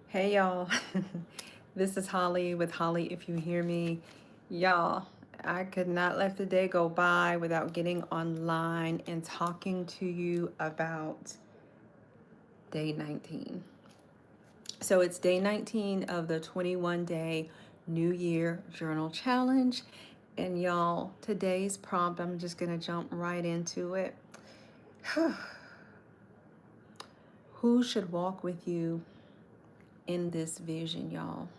Hey y'all, this is Holly with Holly If You Hear Me. Y'all, I could not let the day go by without getting online and talking to you about day 19. So it's day 19 of the 21-day New Year Journal Challenge. And y'all, today's prompt, I'm just going to jump right into it. Who should walk with you in this vision, y'all?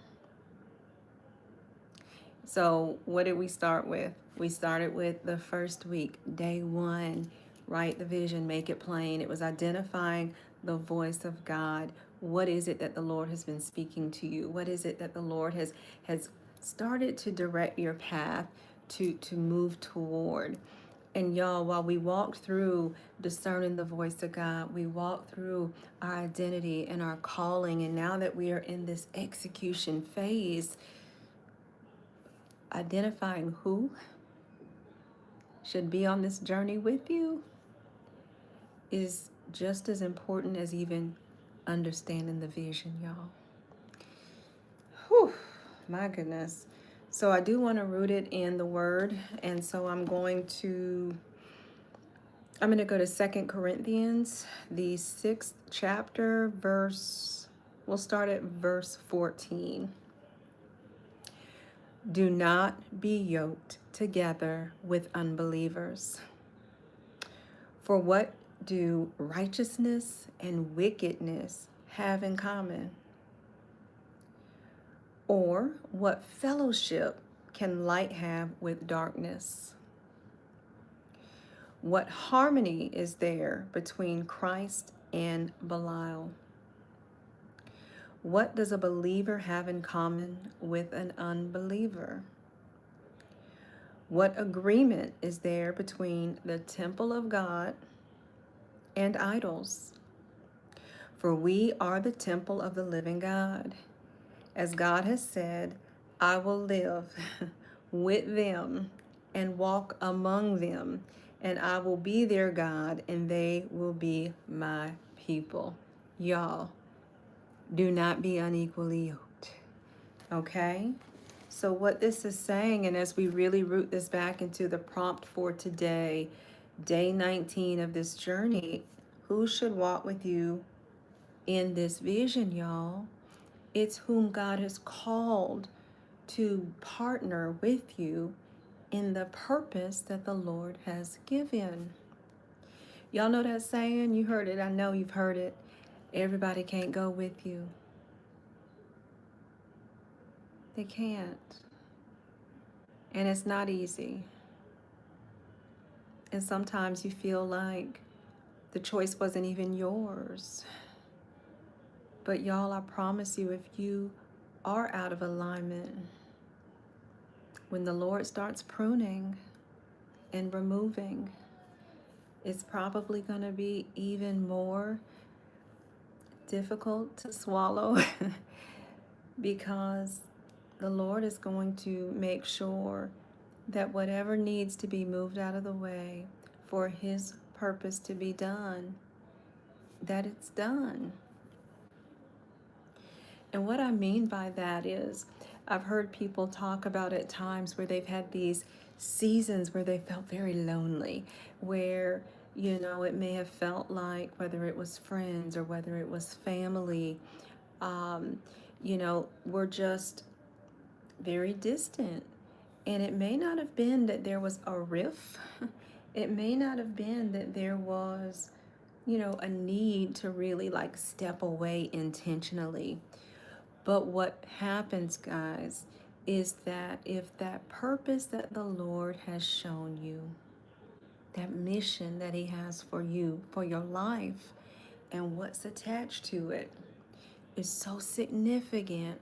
So what did we start with? We started with the first week, day one, write the vision, make it plain. It was identifying the voice of God. What is it that the Lord has been speaking to you? What is it that the Lord has started to direct your path to move toward? And y'all, while we walked through discerning the voice of God, we walked through our identity and our calling. And now that we are in this execution phase, identifying who should be on this journey with you is just as important as even understanding the vision, y'all. Whew, my goodness. So I do want to root it in the word, and so I'm going to go to Second Corinthians, the 6th chapter, we'll start at verse 14. Do not be yoked together with unbelievers. For what do righteousness and wickedness have in common? Or what fellowship can light have with darkness? What harmony is there between Christ and Belial? What does a believer have in common with an unbeliever? What agreement is there between the temple of God and idols? For we are the temple of the living God. As God has said, I will live with them and walk among them, and I will be their God, and they will be my people. Y'all, do not be unequally yoked. Okay? So, what this is saying, and as we really root this back into the prompt for today, day 19 of this journey, who should walk with you in this vision, y'all? It's whom God has called to partner with you in the purpose that the Lord has given. Y'all know that saying? You heard it. I know you've heard it. Everybody can't go with you. They can't. And it's not easy. And sometimes you feel like the choice wasn't even yours. But y'all, I promise you, if you are out of alignment, when the Lord starts pruning and removing, it's probably going to be even more difficult to swallow because the Lord is going to make sure that whatever needs to be moved out of the way for His purpose to be done, that it's done. And what I mean by that is, I've heard people talk about at times where they've had these seasons where they felt very lonely, where, it may have felt like whether it was friends or whether it was family, we're just very distant. And it may not have been that there was a rift. It may not have been that there was, a need to really like step away intentionally. But what happens, guys, is that if that purpose that the Lord has shown you, that mission that He has for you, for your life, and what's attached to it is so significant,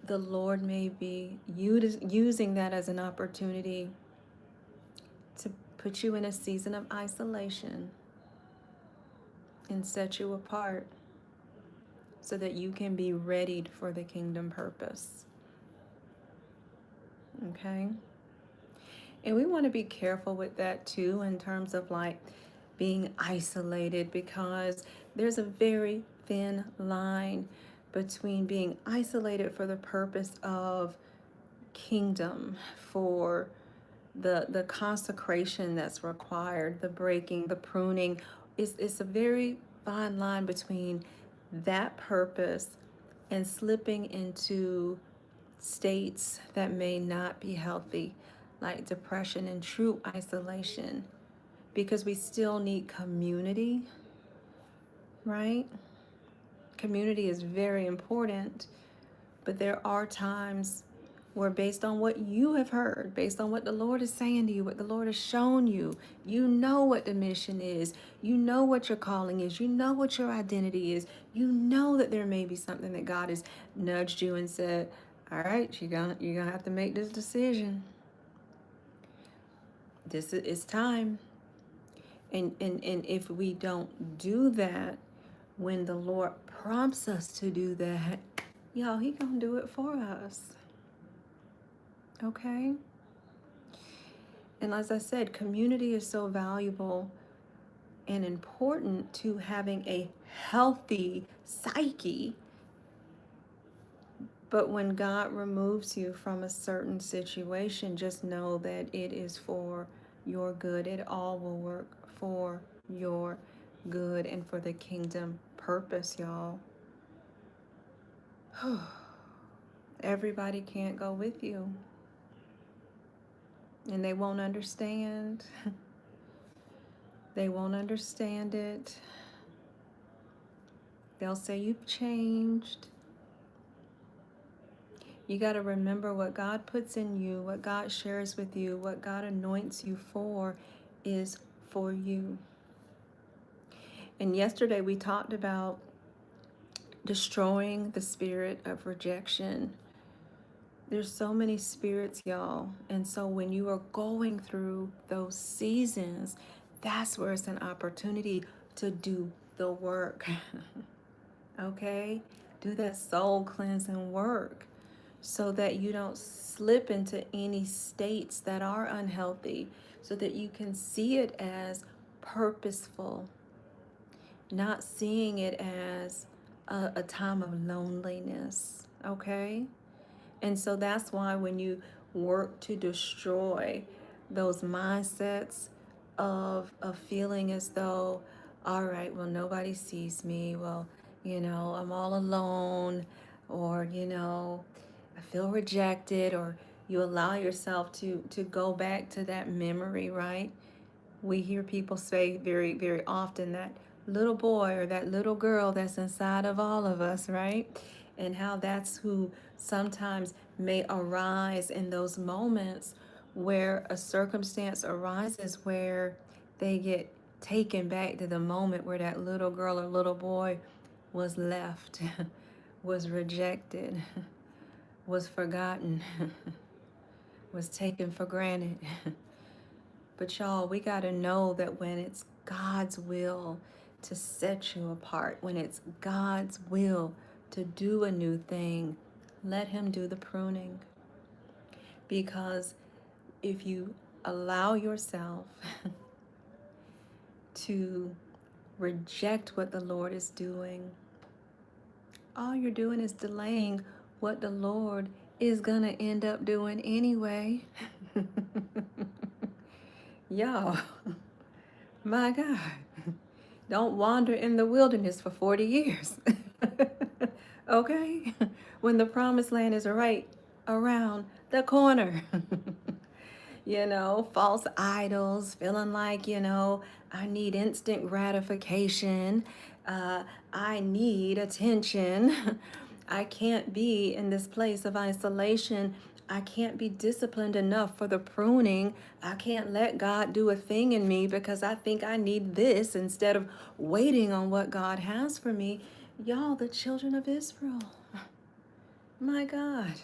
the Lord may be using that as an opportunity to put you in a season of isolation and set you apart so that you can be readied for the kingdom purpose. Okay? And we want to be careful with that too, in terms of like being isolated, because there's a very thin line between being isolated for the purpose of kingdom, for the consecration that's required, the breaking, the pruning. It's a very fine line between that purpose and slipping into states that may not be healthy, like depression and true isolation, because we still need community, right? Community is very important, but there are times where, based on what you have heard, based on what the Lord is saying to you, what the Lord has shown you, you know what the mission is, you know what your calling is, you know what your identity is, you know that there may be something that God has nudged you and said, all right, you're gonna have to make this decision. This is it's time. And if we don't do that, when the Lord prompts us to do that, y'all, He gonna do it for us. Okay? And as I said, community is so valuable and important to having a healthy psyche. But when God removes you from a certain situation, just know that it is for your good. It all will work for your good and for the kingdom purpose, y'all. Everybody can't go with you, and they won't understand. They won't understand it. They'll say you've changed. You got to remember, what God puts in you, what God shares with you, what God anoints you for is for you. And yesterday we talked about destroying the spirit of rejection. There's so many spirits, y'all. And so when you are going through those seasons, that's where it's an opportunity to do the work. Okay? Do that soul cleansing work, so that you don't slip into any states that are unhealthy, so that you can see it as purposeful, not seeing it as a time of loneliness. Okay? And so that's why when you work to destroy those mindsets of feeling as though, all right, well, nobody sees me, well, I'm all alone, or, I feel rejected, or you allow yourself to go back to that memory, right? We hear people say very, very often that little boy or that little girl that's inside of all of us, right? And how that's who sometimes may arise in those moments where a circumstance arises where they get taken back to the moment where that little girl or little boy was left, was rejected, was forgotten, was taken for granted. But y'all, we got to know that when it's God's will to set you apart, when it's God's will to do a new thing, let Him do the pruning. Because if you allow yourself to reject what the Lord is doing, all you're doing is delaying what the Lord is going to end up doing anyway. Y'all, my God, don't wander in the wilderness for 40 years. Okay? When the promised land is right around the corner. False idols, feeling like, I need instant gratification. I need attention. I can't be in this place of isolation. I can't be disciplined enough for the pruning. I can't let God do a thing in me because I think I need this instead of waiting on what God has for me. Y'all, the children of Israel. My God.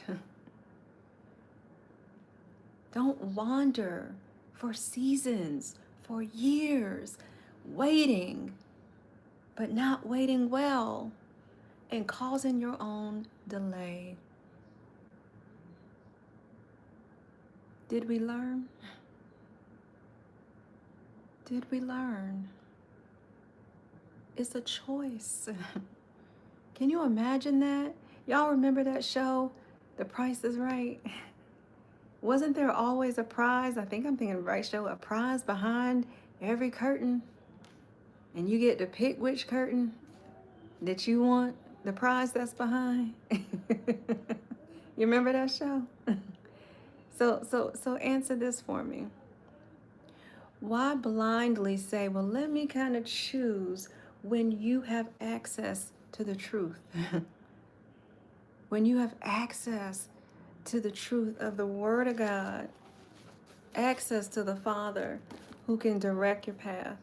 Don't wander for seasons, for years, waiting, but not waiting well, and causing your own delay. Did we learn? Did we learn? It's a choice. Can you imagine that? Y'all remember that show, The Price is Right? Wasn't there always a prize? I think I'm thinking of the right show, a prize behind every curtain. And you get to pick which curtain that you want, the prize that's behind. You remember that show? So answer this for me. Why blindly say, well, let me kind of choose when you have access to the truth? When you have access to the truth of the Word of God, access to the Father who can direct your path,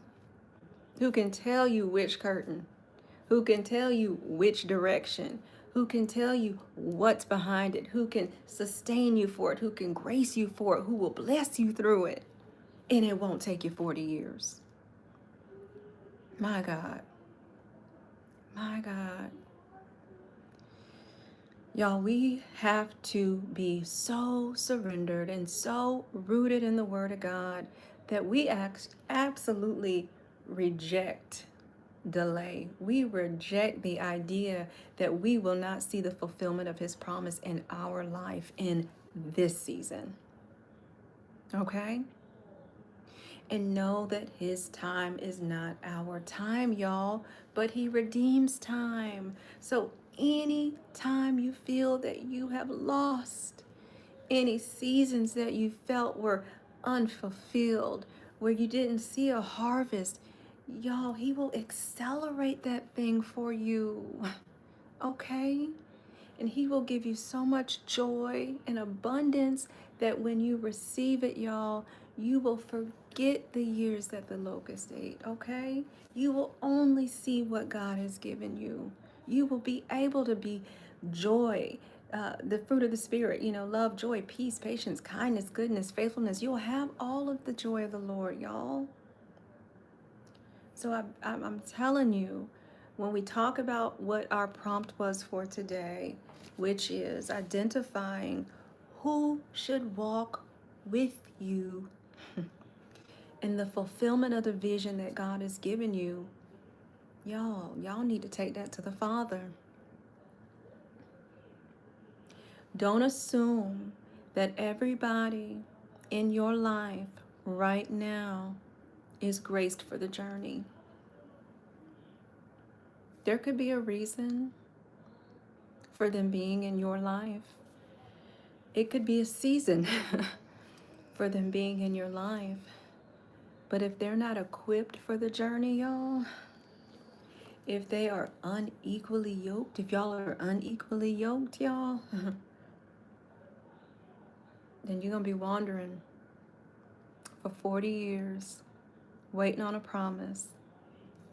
who can tell you which curtain, who can tell you which direction, who can tell you what's behind it, who can sustain you for it, who can grace you for it, who will bless you through it, and it won't take you 40 years. My God. My God. Y'all, we have to be so surrendered and so rooted in the Word of God that we absolutely reject delay. We reject the idea that we will not see the fulfillment of His promise in our life in this season. Okay? And know that His time is not our time, y'all, but He redeems time. So any time you feel that you have lost, any seasons that you felt were unfulfilled, where you didn't see a harvest, y'all, He will accelerate that thing for you. Okay? And He will give you so much joy and abundance that when you receive it, y'all, you will forget the years that the locust ate, okay? You will only see what God has given you. You will be able to be joy, the fruit of the Spirit, love, joy, peace, patience, kindness, goodness, faithfulness. You'll have all of the joy of the Lord, y'all. So I'm telling you, when we talk about what our prompt was for today, which is identifying who should walk with you in the fulfillment of the vision that God has given you, y'all need to take that to the Father. Don't assume that everybody in your life right now is graced for the journey. There could be a reason for them being in your life. It could be a season for them being in your life. But if they're not equipped for the journey, y'all, if they are unequally yoked, if y'all are unequally yoked, y'all, then you're going to be wandering for 40 years, waiting on a promise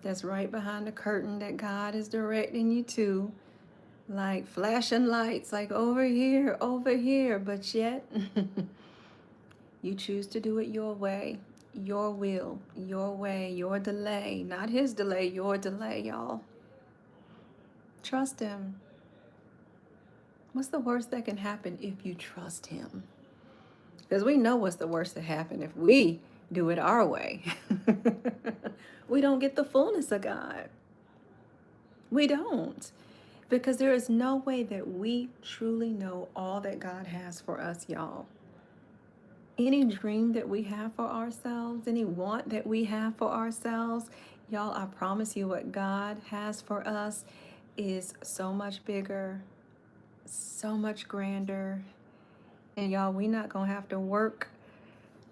that's right behind the curtain that God is directing you to, like flashing lights, like over here, but yet you choose to do it your way, your will, your way, your delay, not His delay, your delay, y'all. Trust Him. What's the worst that can happen if you trust Him? Because we know what's the worst that happen if we do it our way. We don't get the fullness of God. We don't. Because there is no way that we truly know all that God has for us, y'all. Any dream that we have for ourselves, any want that we have for ourselves, y'all, I promise you what God has for us is so much bigger, so much grander. And y'all, we're not going to have to work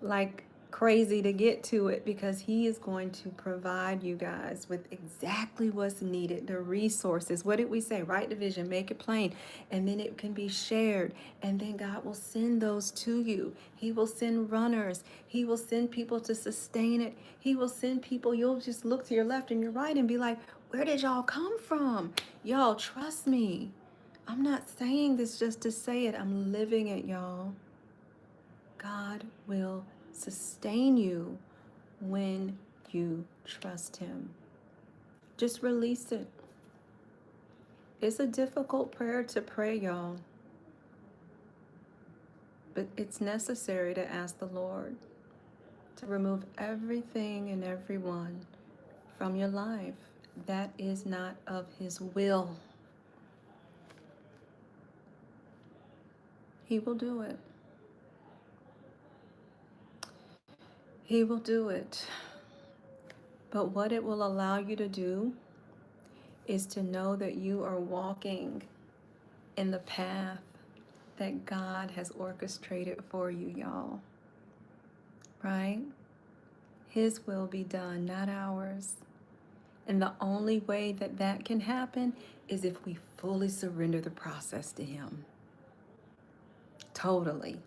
like crazy to get to it, because He is going to provide you guys with exactly what's needed, the resources. What did we say? Write the vision, make it plain, and then it can be shared, and then God will send those to you. He will send runners. He will send people to sustain it. He will send people. You'll just look to your left and your right and be like, where did y'all come from? Y'all, trust me. I'm not saying this just to say it. I'm living it, y'all. God will sustain you when you trust Him. Just release it. It's a difficult prayer to pray, y'all. But it's necessary to ask the Lord to remove everything and everyone from your life that is not of his will. He will do it. He will do it. But what it will allow you to do is to know that you are walking in the path that God has orchestrated for you, y'all. Right? His will be done, not ours. And the only way that that can happen is if we fully surrender the process to Him. Totally.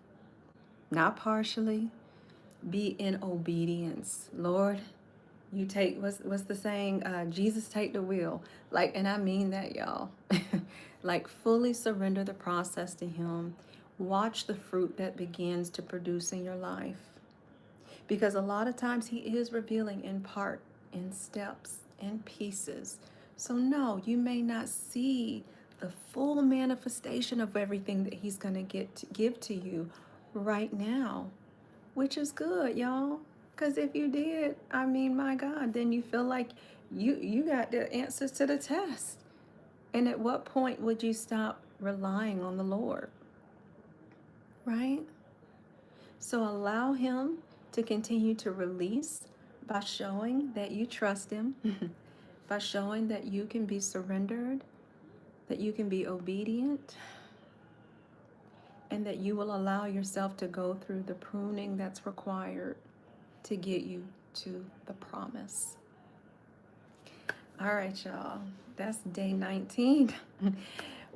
Not partially. Be in obedience. Lord, you take, what's the saying? Jesus, take the wheel. Like, and I mean that, y'all. Like, fully surrender the process to Him. Watch the fruit that begins to produce in your life. Because a lot of times He is revealing in part, in steps, in pieces. So no, you may not see the full manifestation of everything that He's going to give to you right now, which is good, y'all. Because if you did, I mean, my God, then you feel like you got the answers to the test. And at what point would you stop relying on the Lord? Right? So allow Him to continue to release by showing that you trust Him, by showing that you can be surrendered, that you can be obedient, and that you will allow yourself to go through the pruning that's required to get you to the promise. All right, y'all. That's day 19.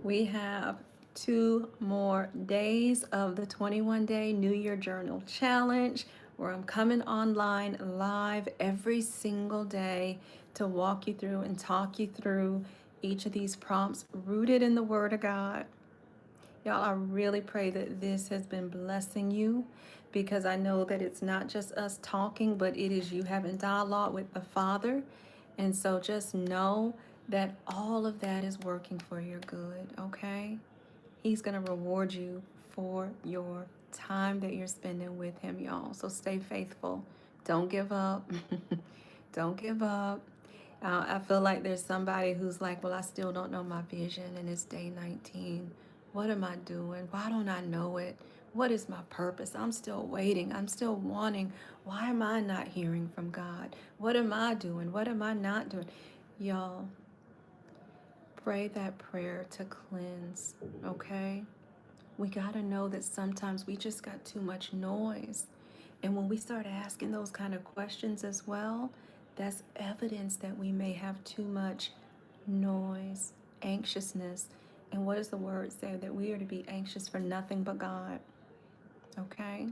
We have 2 more days of the 21-day New Year Journal Challenge, where I'm coming online live every single day to walk you through and talk you through each of these prompts rooted in the Word of God. Y'all, I really pray that this has been blessing you, because I know that it's not just us talking, but it is you having dialogue with the Father. And so just know that all of that is working for your good, okay? He's going to reward you for your time that you're spending with Him, y'all. So stay faithful. Don't give up. Don't give up. I feel like there's somebody who's like, well, I still don't know my vision, and it's day 19. What am I doing? Why don't I know it? What is my purpose? I'm still waiting. I'm still wanting. Why am I not hearing from God? What am I doing? What am I not doing? Y'all, pray that prayer to cleanse, okay? We got to know that sometimes we just got too much noise. And when we start asking those kind of questions as well, that's evidence that we may have too much noise, anxiousness. And what does the word say? That we are to be anxious for nothing but God. Okay?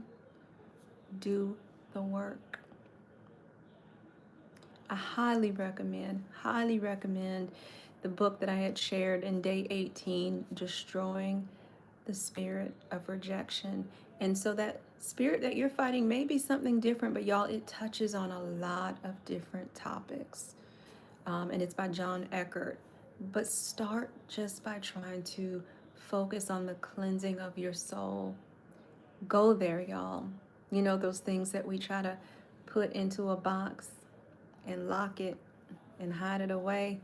Do the work. I highly recommend the book that I had shared in day 18, Destroying the Spirit of Rejection. And so that spirit that you're fighting may be something different, but y'all, it touches on a lot of different topics. And it's by John Eckert. But start just by trying to focus on the cleansing of your soul. Go there, y'all. You know, those things that we try to put into a box and lock it and hide it away.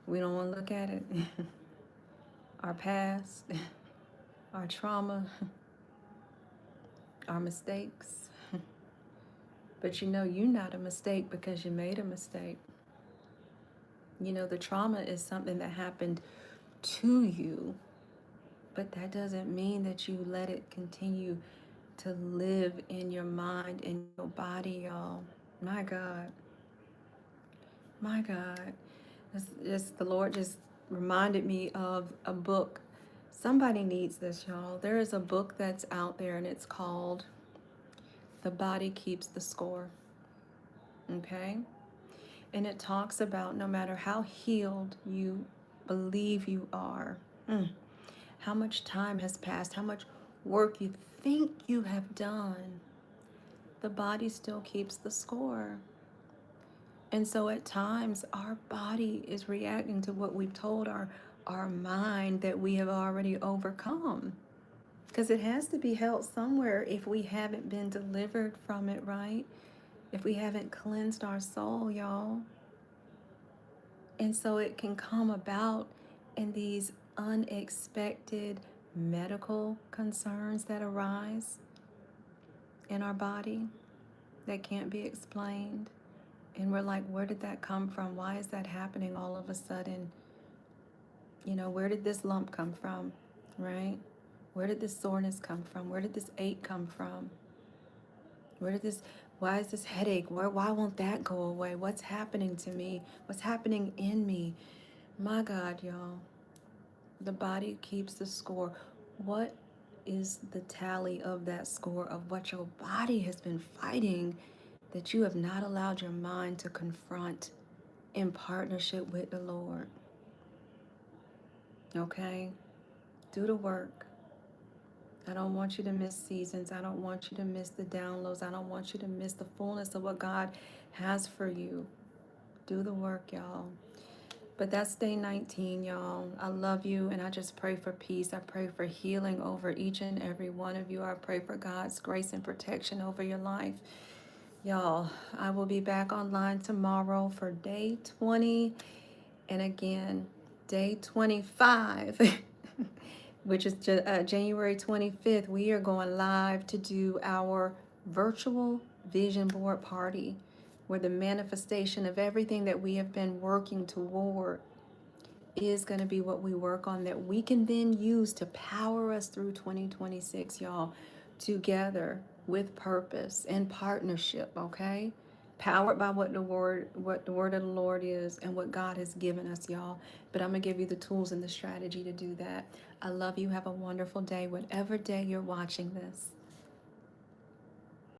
We don't want to look at it. Our past, our trauma, our mistakes. But you know, you're not a mistake because you made a mistake. You know, the trauma is something that happened to you, but that doesn't mean that you let it continue to live in your mind and your body, y'all. My God. My God. The Lord just reminded me of a book. Somebody needs this, y'all. There is a book that's out there, and it's called The Body Keeps the Score. Okay? And it talks about no matter how healed you believe you are, how much time has passed, how much work you think you have done, the body still keeps the score. And so at times our body is reacting to what we've told our mind that we have already overcome. Because it has to be held somewhere if we haven't been delivered from it, right? If we haven't cleansed our soul, y'all. And so it can come about in these unexpected medical concerns that arise in our body that can't be explained. And we're like, where did that come from? Why is that happening all of a sudden? You know, where did this lump come from, right? Where did this soreness come from? Where did this ache come from? Why is this headache? Why won't that go away? What's happening to me? What's happening in me? My God, y'all, the body keeps the score. What is the tally of that score of what your body has been fighting that you have not allowed your mind to confront in partnership with the Lord? Okay? Do the work. I don't want you to miss seasons. I don't want you to miss the downloads. I don't want you to miss the fullness of what God has for you. Do the work, y'all. But that's day 19, y'all. I love you, and I just pray for peace. I pray for healing over each and every one of you. I pray for God's grace and protection over your life. Y'all, I will be back online tomorrow for day 20. And again, day 25. Which is January 25th, we are going live to do our virtual vision board party, where the manifestation of everything that we have been working toward is going to be what we work on, that we can then use to power us through 2026, y'all, together with purpose and partnership, okay? Powered by what the word of the Lord is and what God has given us, y'all. But I'm gonna give you the tools and the strategy to do that. I love you. Have a wonderful day, whatever day you're watching this.